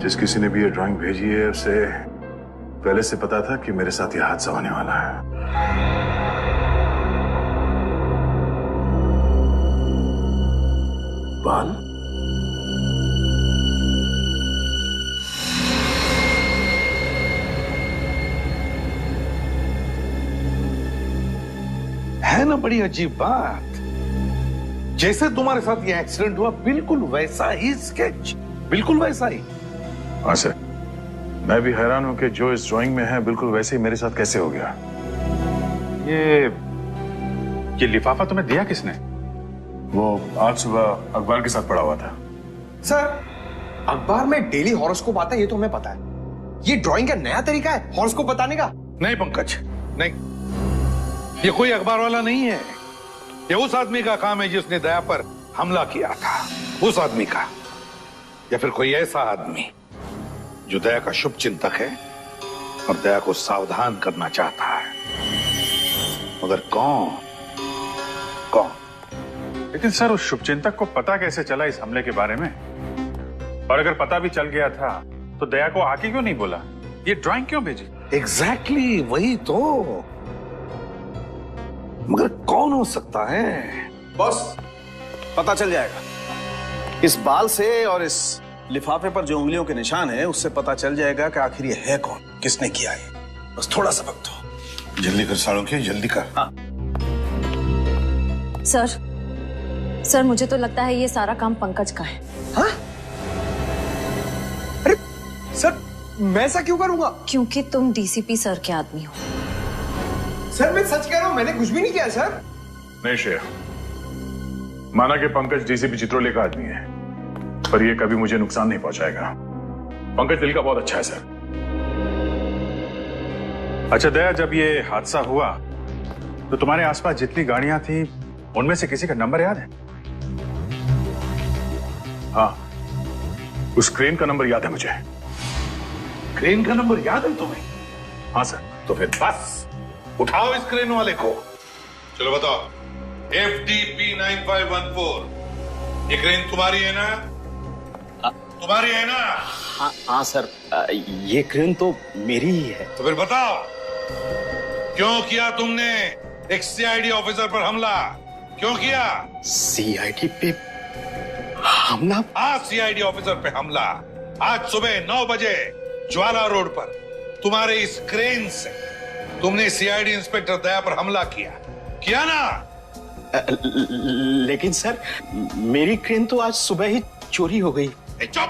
जिस किसी ने भी ये ड्राइंग भेजी है उसे पहले से पता था कि मेरे साथ ये हादसा होने वाला है। बाल है ना बड़ी अजीब बात। जैसे तुम्हारे साथ ये एक्सीडेंट हुआ बिल्कुल वैसा ही स्केच, बिल्कुल वैसा ही। हाँ सर, मैं भी हैरान हूं कि जो इस ड्राइंग में है बिल्कुल वैसे ही मेरे साथ कैसे हो गया। ये लिफाफा तुम्हें दिया किसने? वो आज सुबह अखबार के साथ पड़ा हुआ था। सर, अखबार में डेली हॉरोस्कोप आता है, ये तो हमें पता है। ये ड्राइंग का नया तरीका है हॉरोस्कोप बताने का? नहीं पंकज, नहीं, ये कोई अखबार वाला नहीं है। ये उस आदमी का काम है जिसने दया पर हमला किया था, उस आदमी का। या फिर कोई ऐसा आदमी जो दया का शुभ चिंतक है और दया को सावधान करना चाहता है, मगर कौन? लेकिन सर, उस शुभचिंतक को पता कैसे चला इस हमले के बारे में? और अगर पता भी चल गया था तो दया को आके क्यों नहीं बोला? ये ड्राइंग क्यों भेजी? एग्जैक्टली वही तो। मगर कौन हो सकता है? बॉस, पता चल जाएगा। इस बाल से और इस लिफाफे पर जो उंगलियों के निशान है उससे पता चल जाएगा कि आखिर ये है कौन, किसने किया है। बस थोड़ा सा वक्त दो। जल्दी कर सालों, जल्दी कर। हाँ। सर, मुझे तो लगता है ये सारा काम पंकज का है। हाँ? अरे सर, मैं ऐसा क्यों करूंगा? क्योंकि तुम डीसीपी सर के आदमी हो। सर, मैं सच कह रहा हूं, मैंने कुछ भी नहीं किया सर। नहीं श्रेया, माना कि पंकज डीसीपी चित्रोले का आदमी है, पर ये कभी मुझे नुकसान नहीं पहुंचाएगा। पंकज दिल का बहुत अच्छा है सर। अच्छा दया, जब ये हादसा हुआ तो तुम्हारे आसपास जितनी गाड़ियां थी उनमें से किसी का नंबर याद है? हाँ, उस क्रेन का नंबर याद है मुझे। क्रेन का नंबर याद है तुम्हें? हाँ सर। तो फिर बस उठाओ इस क्रेन वाले को। चलो बताओ, FDP 9514, ये क्रेन तुम्हारी है ना? तुम्हारी है ना? हाँ सर, ये क्रेन तो मेरी ही है। तो फिर बताओ, क्यों किया तुमने एक CID ऑफिसर पर हमला? क्यों किया? CID पे हमला? हाँ, CID ऑफिसर पे हमला आज सुबह 9 बजे ज्वाला रोड पर तुम्हारे इस क्रेन से तुमने CID इंस्पेक्टर दया पर हमला किया ना? लेकिन सर, मेरी क्रेन तो आज सुबह ही चोरी हो गई। चुप!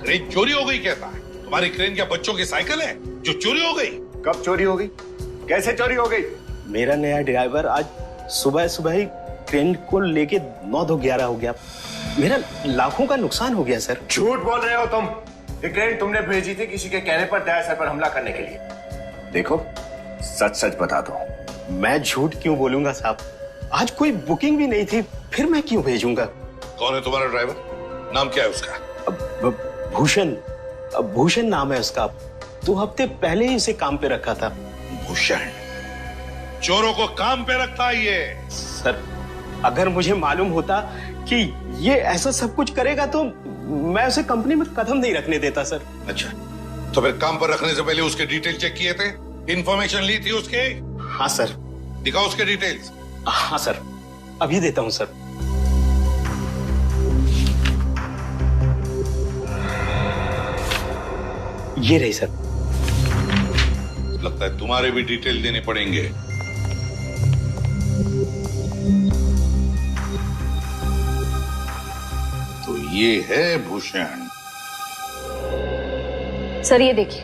क्रेन चोरी हो गई कहता है? तुम्हारी क्रेन क्या बच्चों की साइकिल है जो चोरी हो गई? कब चोरी हो गई? कैसे चोरी हो गई? मेरा नया ड्राइवर आज सुबह सुबह ही क्रेन को लेके 9-11 हो गया। मेरा लाखों का नुकसान हो गया सर। झूठ बोल रहे हो तुम। ये क्रेन तुमने भेजी थी किसी के कहने पर दया सर पर हमला करने के लिए। देखो, सच सच बता दो। मैं झूठ क्यों बोलूंगा साहब? आज कोई बुकिंग भी नहीं थी, फिर मैं क्यों भेजूंगा? कौन है तुम्हारा ड्राइवर? नाम क्या है उसका? भूषण नाम है उसका। 2 हफ्ते पहले ही इसे काम पे रखा था। भूषण? चोरों को काम पे रखता है ये? सर, अगर मुझे मालूम होता कि ये ऐसा सब कुछ करेगा तो मैं उसे कंपनी में कदम नहीं रखने देता सर। अच्छा, तो फिर काम पर रखने से पहले उसके डिटेल चेक किए थे? इंफॉर्मेशन ली थी उसके? हाँ सर। दिखाओ उसके डिटेल्स। हाँ सर, अभी देता हूँ सर। ये रही सर। लगता है तुम्हारे भी डिटेल देने पड़ेंगे। तो ये है भूषण। सर ये देखिए,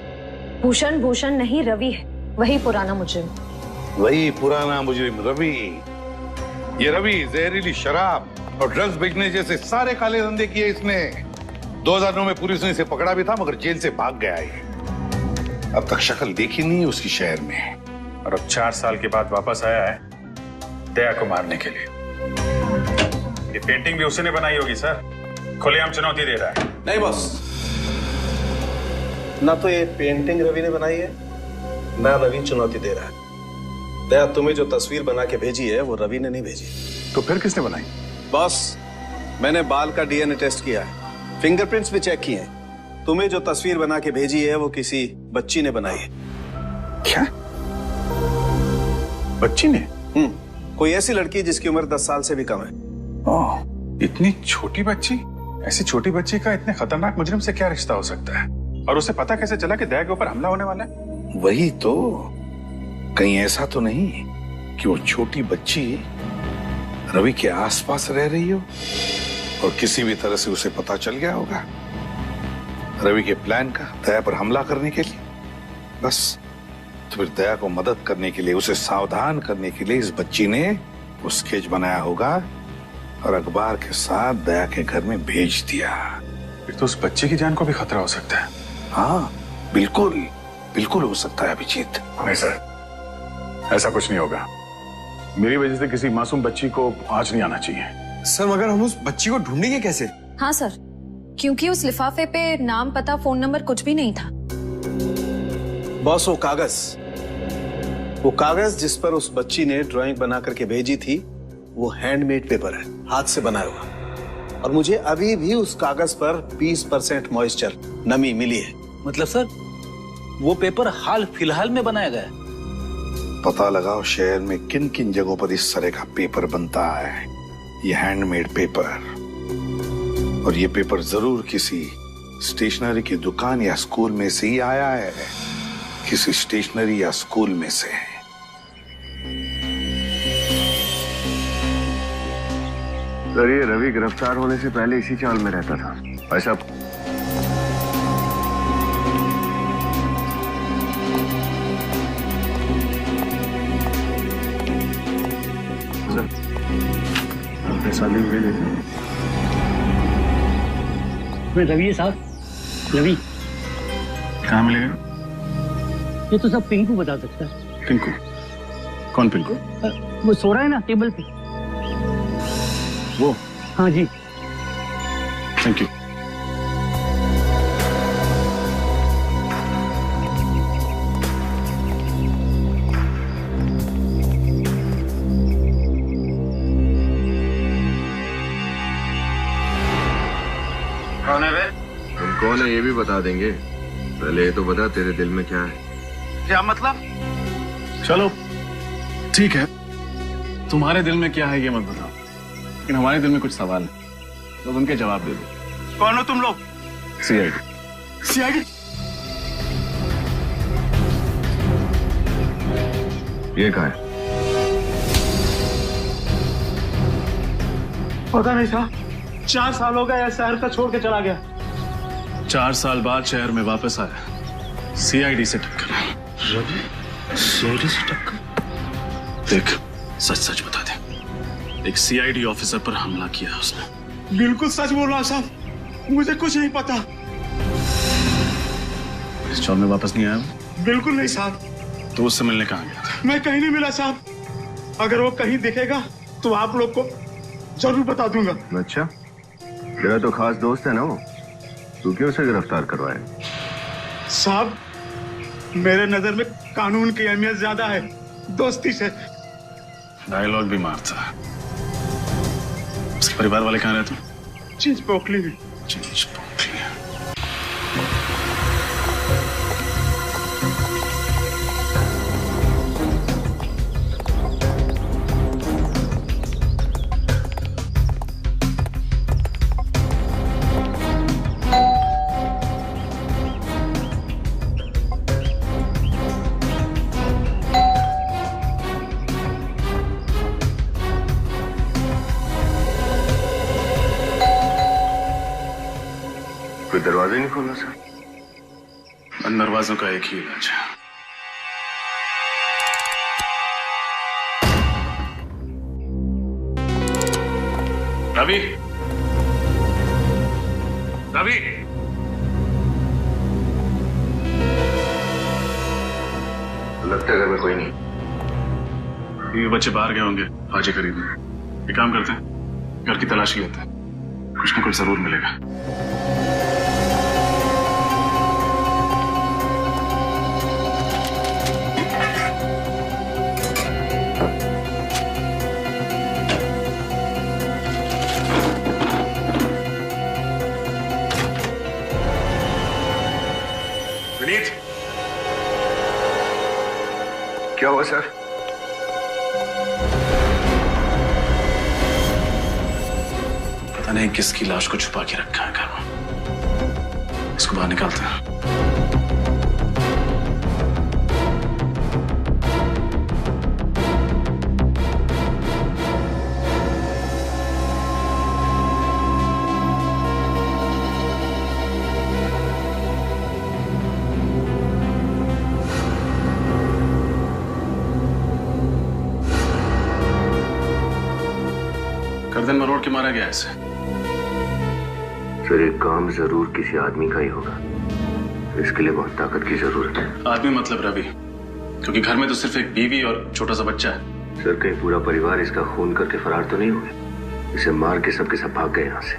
भूषण नहीं रवि है, वही पुराना मुजरिम। वही पुराना मुजरिम रवि। ये रवि जहरीली शराब और ड्रग्स बेचने जैसे सारे काले धंधे किए इसने। 2009 में पुलिस ने इसे पकड़ा भी था, मगर जेल से भाग गया है। अब तक शक्ल देखी नहीं उसकी शहर में, और अब 4 साल के बाद वापस आया है दया को मारने के लिए। ये पेंटिंग भी उसी ने बनाई होगी सर, खुलेआम चुनौती दे रहा है। नहीं बॉस, ना तो ये पेंटिंग रवि ने बनाई है, ना रवि चुनौती दे रहा है। दया तुम्हें जो तस्वीर बना के भेजी है वो रवि ने नहीं भेजी। तो फिर किसने बनाई? बॉस, मैंने बाल का DNA टेस्ट किया है, फिंगरप्रिंट्स भी चेक किए हैं। तुम्हें जो तस्वीर बना के भेजी है वो किसी बच्ची ने बनाई है। क्या? बच्ची ने? कोई ऐसी लड़की जिसकी उम्र 10 साल से भी कम है। ओह, इतनी छोटी बच्ची? ऐसी छोटी बच्ची का इतने खतरनाक मुजरिम से क्या रिश्ता हो सकता है? और उसे पता कैसे चला कि दया के ऊपर हमला होने वाला है? वही तो, कहीं ऐसा तो नहीं कि वो छोटी बच्ची रवि के आसपास रह रही हो और किसी भी तरह से उसे पता चल गया होगा रवि के प्लान का दया पर हमला करने के लिए। बस तो फिर दया को मदद करने के लिए, उसे सावधान करने के लिए इस बच्ची ने वो स्केच बनाया होगा और अखबार के साथ दया के घर में भेज दिया। फिर तो उस बच्चे की जान को भी खतरा हो सकता है। हाँ, बिल्कुल बिल्कुल हो सकता है अभिजीत। नहीं सर, ऐसा कुछ नहीं होगा। मेरी वजह से किसी मासूम बच्ची को आज नहीं आना चाहिए। सर मगर हम उस बच्ची को ढूंढेंगे कैसे? हाँ सर, क्योंकि उस लिफाफे पे नाम, पता, फोन नंबर कुछ भी नहीं था। बॉस, वो कागज जिस पर उस बच्ची ने ड्राइंग बना करके भेजी थी वो हैंडमेड पेपर है, हाथ से बनाया हुआ। और मुझे अभी भी उस कागज पर 20% मॉइस्चर, नमी मिली है। मतलब सर, वो पेपर हाल फिलहाल में बनाया गया है? पता लगाओ शहर में किन किन जगहों पर इस तरह का पेपर बनता है, ये हैंडमेड पेपर। और ये पेपर जरूर किसी स्टेशनरी की दुकान या स्कूल में से ही आया है, किसी स्टेशनरी या स्कूल में से। सर ये रवि गिरफ्तार होने से पहले इसी चाल में रहता था। ऐसा पैसा भी भेज देते। रवि है साहब, रवि। कहाँ मिलेगा? ये तो सब पिंकू बता सकता है। पिंकू? कौन पिंकू? वो सो रहा है ना टेबल पे। वो? हाँ जी। Thank you. कौन है वे? तुम कौन है ये भी बता देंगे, पहले ये तो बता तेरे दिल में क्या है। क्या मतलब? चलो ठीक है, तुम्हारे दिल में क्या है ये मत बताओ, लेकिन हमारे दिल में कुछ सवाल है, तो उनके जवाब दे दो। कौन हो तुम लोग? सीआईडी। सीआईडी? ये कहाँ है? पता नहीं था, 4 साल हो गए शहर का छोड़ के चला गया। 4 साल बाद शहर में वापस आया, सीआईडी से टक्कर। सीआईडी से टक्कर? देख, सच सच बता दे, एक सीआईडी ऑफिसर पर हमला किया उसने। बिल्कुल सच बोल रहा साहब, मुझे कुछ नहीं पता। इस चौल में वापस नहीं आया? बिल्कुल नहीं साहब। तो उससे मिलने कहाँ गया था? मैं कहीं नहीं मिला साहब, अगर वो कहीं दिखेगा तो आप लोग को जरूर बता दूंगा। अच्छा, तेरा तो खास दोस्त है ना वो, तू क्यों उसे गिरफ्तार करवाए? साहब मेरे नजर में कानून की अहमियत ज्यादा है दोस्ती से। डायलॉग भी मारता है। उसके परिवार वाले कहाँ रहते हैं? चीज पोखली में। चीज पोखली। कोई दरवाजा नहीं खोला सर? इन दरवाजों का एक ही इलाज है। रवि, रवि, लगता है घर में कोई नहीं। ये बच्चे बाहर गए होंगे भाजी खरीदने। एक काम करते हैं, घर की तलाशी लेते हैं, कुछ ना कुछ जरूर मिलेगा। विनीत, क्या हुआ सर? पता नहीं किसकी लाश को छुपा के रखा है घर में। इसको बाहर निकालते हैं। गर्दन मरोड़ के मारा गया इसे। सर, एक काम जरूर किसी आदमी का ही होगा। इसके लिए बहुत ताकत की जरूरत है। आदमी मतलब रवि, क्योंकि घर में तो सिर्फ एक बीवी और छोटा सा बच्चा है। सर, कहीं पूरा परिवार इसका खून करके फरार तो नहीं हुए? इसे मार के सबके सब भाग गए यहाँ से।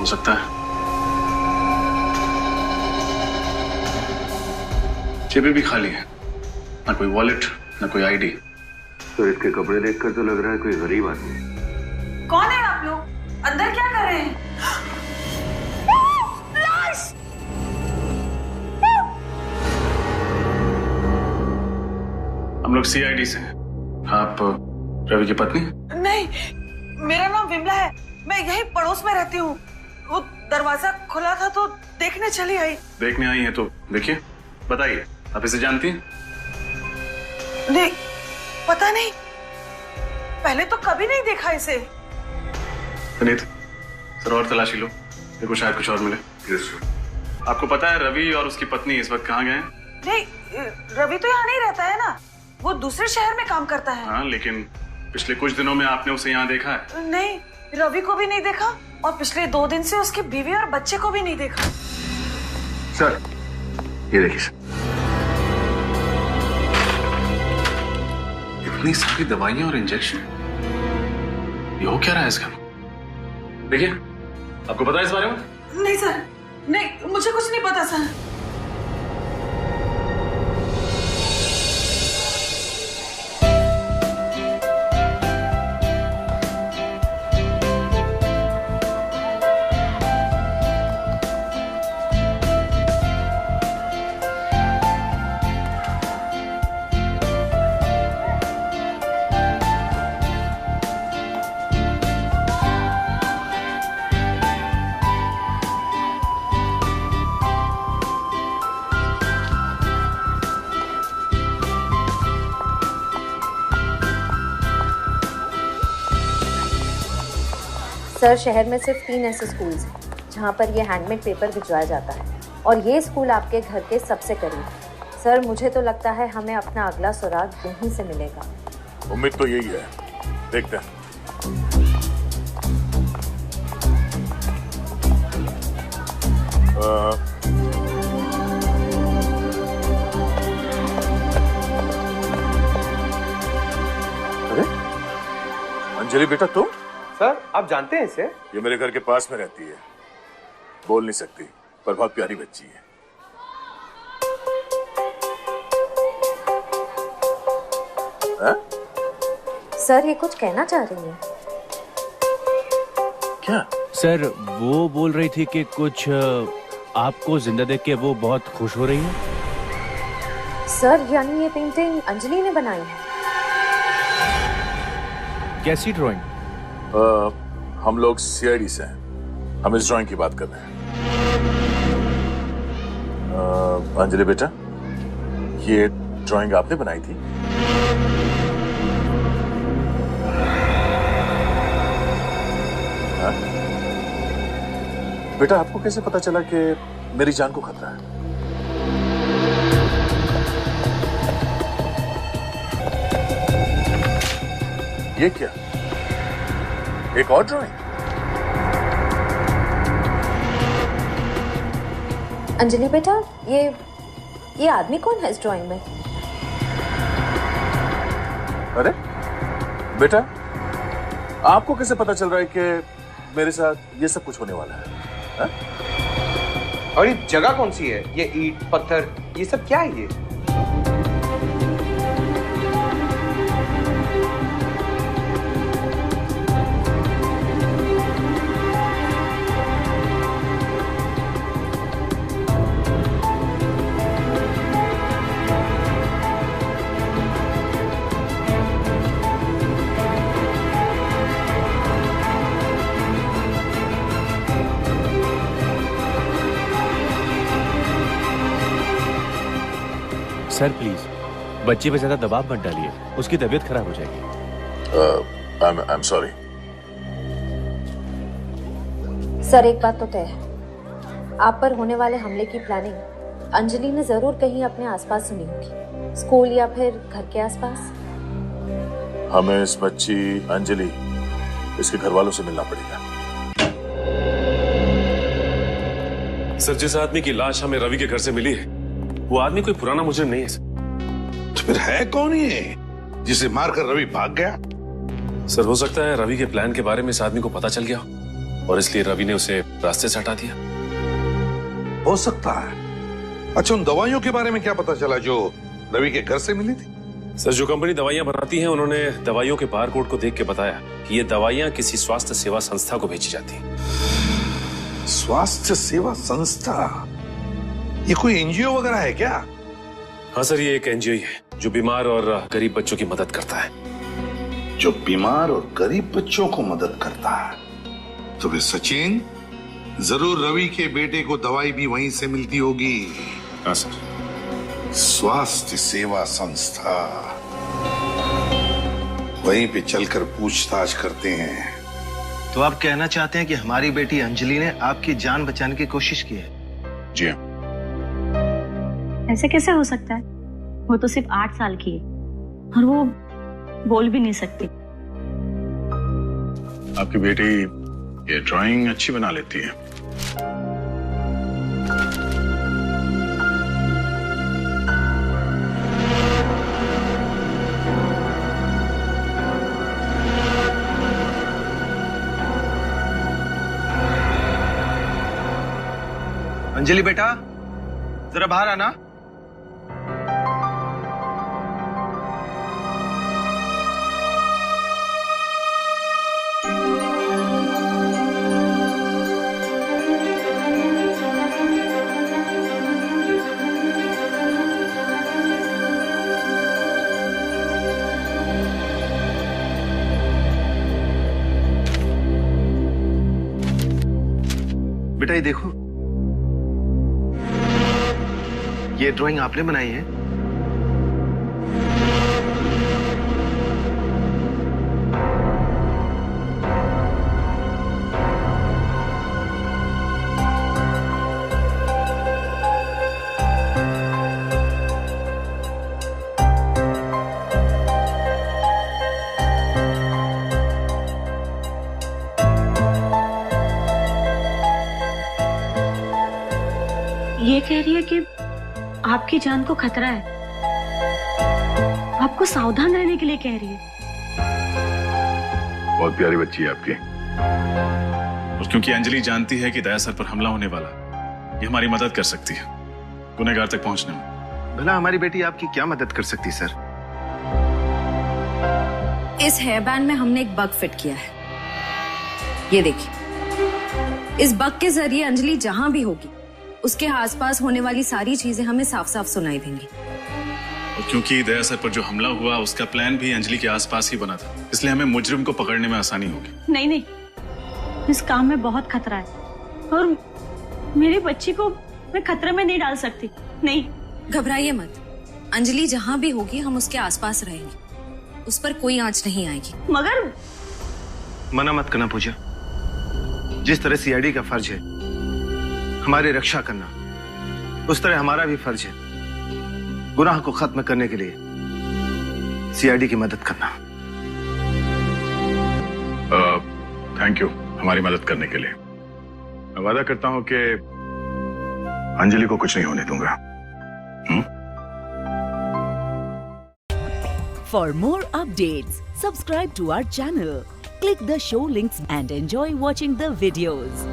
हो सकता है। जेबें भी खाली है, ना कोई वॉलेट, ना कोई आईडी। तो इसके कपड़े देखकर तो लग रहा है कोई गरीब आदमी। कौन है आप लोग? अंदर क्या कर रहे हैं? हम लोग सीआईडी से हैं। आप रवि की पत्नी? नहीं, मेरा नाम विमला है। मैं यही पड़ोस में रहती हूँ। वो दरवाजा खुला था तो देखने चली आई। देखने आई है तो देखिए, बताइए, आप इसे जानती हैं? नहीं, पता नहीं, पहले तो कभी नहीं देखा इसे। विनीत, सर और तलाशी लो, देखो शायद कुछ और मिले। Yes sir. आपको पता है रवि और उसकी पत्नी इस वक्त कहाँ गए हैं? नहीं, रवि तो यहाँ नहीं रहता है ना, वो दूसरे शहर में काम करता है। हाँ, लेकिन पिछले कुछ दिनों में आपने उसे यहाँ देखा है? नहीं, रवि को भी नहीं देखा और पिछले 2 दिन से उसकी बीवी और बच्चे को भी नहीं देखा। सर, ये देखिए सर। इतनी सारी दवाइयां और इंजेक्शन, ये हो क्या रहा है इसका? देखिए, आपको पता है इस बारे में? नहीं सर, नहीं, मुझे कुछ नहीं पता सर। सर, शहर में सिर्फ 3 ऐसे स्कूल्स हैं जहाँ पर ये हैंडमेड पेपर भिजवाया जाता है और ये स्कूल आपके घर के सबसे करीब है। सर, मुझे तो लगता है हमें अपना अगला सुराग यहीं से मिलेगा। उम्मीद तो यही है, देखते हैं। अरे अंजलि बेटा, तुम? सर, आप जानते हैं इसे? ये मेरे घर के पास में रहती है, बोल नहीं सकती पर बहुत प्यारी बच्ची है। हा? सर, ये कुछ कहना चाह रही है। क्या? सर, वो बोल रही थी कि कुछ आपको जिंदा देख के वो बहुत खुश हो रही है। सर, यानी ये पेंटिंग अंजलि ने बनाई है? कैसी ड्राइंग? हम लोग सीआईडी से हैं, हम इस ड्राइंग की बात कर रहे हैं। अंजलि बेटा, ये ड्राइंग आपने बनाई थी? हाँ? बेटा, आपको कैसे पता चला कि मेरी जान को खतरा है? ये क्या, एक और ड्राइंग? अंजलि बेटा, ये आदमी कौन है इस ड्राइंग में? अरे बेटा, आपको कैसे पता चल रहा है कि मेरे साथ ये सब कुछ होने वाला है? हा? और ये जगह कौन सी है? ये ईंट पत्थर ये सब क्या है? ये सर प्लीज बच्चे पे ज्यादा दबाव मत डालिए, उसकी तबीयत खराब हो जाएगी। I am sorry. सर एक बात तो तय है, आप पर होने वाले हमले की प्लानिंग अंजलि ने जरूर कहीं अपने आसपास सुनी होगी, स्कूल या फिर घर के आसपास। हमें इस बच्ची अंजलि इसके घर वालों से मिलना पड़ेगा। सर जिस आदमी की लाश हमें रवि के घर से मिली है वो आदमी कोई पुराना मुजरिम नहीं है सर। तो फिर है कौन ये जिसे मारकर रवि भाग गया? सर हो सकता है रवि के प्लान के बारे में इस आदमी को पता चल गया और इसलिए रवि ने उसे रास्ते से हटा दिया। हो सकता है। अच्छा, उन दवाइयों के बारे में क्या पता चला जो रवि के घर से मिली थी? सर जो कंपनी दवाइयां बनाती है उन्होंने दवाइयों के बारकोड को देख के बताया कि ये दवाइयां किसी स्वास्थ्य सेवा संस्था को भेजी जाती हैं। स्वास्थ्य सेवा संस्था? ये कोई एनजीओ वगैरह है क्या? हाँ सर, ये एक एनजीओ है जो बीमार और गरीब बच्चों की मदद करता है। जो बीमार और गरीब बच्चों को मदद करता है। तो फिर सचिन, जरूर रवि के बेटे को दवाई भी वहीं से मिलती होगी। हाँ सर। स्वास्थ्य सेवा संस्था, वहीं पे चलकर पूछताछ करते हैं। तो आप कहना चाहते हैं कि हमारी बेटी अंजलि ने आपकी जान बचाने की कोशिश की है? जी। ऐसे कैसे हो सकता है? वो तो सिर्फ 8 साल की है और वो बोल भी नहीं सकती। आपकी बेटी ये ड्राइंग अच्छी बना लेती है। अंजलि बेटा, जरा बाहर आना। बेटा ये देखो, ये ड्राइंग आपने बनाई है? ये कह रही है कि आपकी जान को खतरा है, आपको सावधान रहने के लिए कह रही है। बहुत प्यारी बच्ची है आपकी। और क्योंकि अंजलि जानती है कि दया सर पर हमला होने वाला, ये हमारी मदद कर सकती है गुनहगार तक पहुंचने में। भला हमारी बेटी आपकी क्या मदद कर सकती सर? इस हेयर बैंड में हमने एक बग फिट किया है, ये देखिए। इस बग के जरिए अंजलि जहां भी होगी उसके आसपास होने वाली सारी चीजें हमें साफ साफ सुनाई देंगी। और क्योंकि दया सर पर जो हमला हुआ उसका प्लान भी अंजलि के आसपास ही बना था, इसलिए हमें मुजरिम को पकड़ने में आसानी होगी। नहीं नहीं, इस काम में बहुत खतरा है और मेरी बच्ची को मैं खतरे में नहीं डाल सकती। नहीं, घबराइए मत, अंजलि जहां भी होगी हम उसके आसपास रहेंगे, उस पर कोई आंच नहीं आएगी। मगर मना मत करना पूजा। जिस तरह सीआईडी का फर्ज है हमारी रक्षा करना, उस तरह हमारा भी फर्ज है गुनाह को खत्म करने के लिए सीआईडी की मदद करना। थैंक यू हमारी मदद करने के लिए। मैं वादा करता हूं कि अंजलि को कुछ नहीं होने दूंगा। For more updates, subscribe to our channel, click the show links and enjoy watching the videos.